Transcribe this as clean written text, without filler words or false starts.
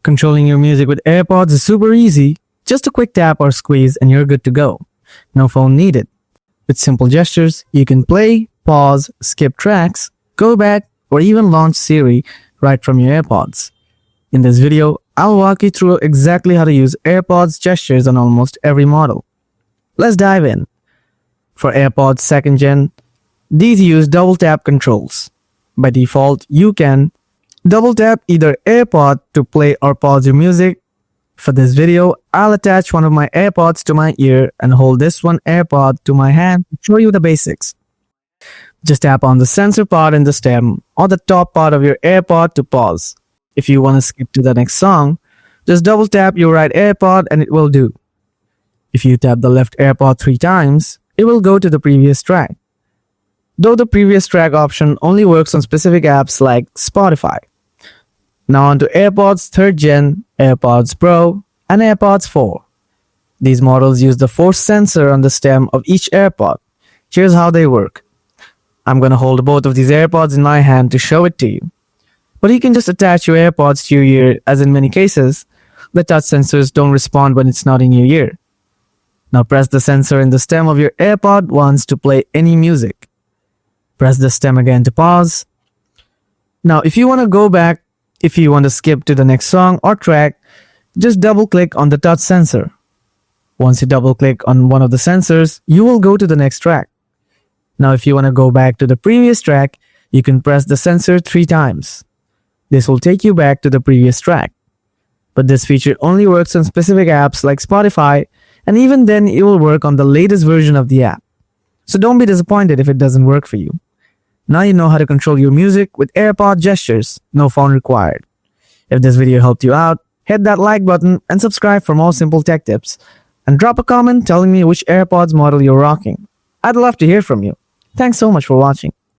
Controlling your music with AirPods is super easy. Just a quick tap or squeeze and you're good to go. No phone needed. With simple gestures, you can play, pause, skip tracks, go back, or even launch Siri right from your AirPods. In this video, I'll walk you through exactly how to use AirPods gestures on almost every model. Let's dive in. For AirPods 2nd Gen, these use double tap controls. By default, you can double tap either AirPod to play or pause your music. For this video, I'll attach one of my AirPods to my ear and hold this one AirPod to my hand to show you the basics. Just tap on the sensor part in the stem or the top part of your AirPod to pause. If you want to skip to the next song, just double tap your right AirPod and it will do. If you tap the left AirPod 3 times, it will go to the previous track. Though the previous track option only works on specific apps like Spotify. Now on to AirPods 3rd Gen, AirPods Pro, and AirPods 4. These models use the force sensor on the stem of each AirPod. Here's how they work. I'm going to hold both of these AirPods in my hand to show it to you. But you can just attach your AirPods to your ear, as in many cases, the touch sensors don't respond when it's not in your ear. Now press the sensor in the stem of your AirPod once to play any music. Press the stem again to pause. Now if you want to go back, if you want to skip to the next song or track, just double click on the touch sensor. Once you double click on one of the sensors, you will go to the next track. Now if you want to go back to the previous track, you can press the sensor 3 times. This will take you back to the previous track. But this feature only works on specific apps like Spotify, and even then it will work on the latest version of the app. So don't be disappointed if it doesn't work for you. Now you know how to control your music with AirPod gestures, no phone required. If this video helped you out, hit that like button and subscribe for more simple tech tips. And drop a comment telling me which AirPods model you're rocking. I'd love to hear from you. Thanks so much for watching.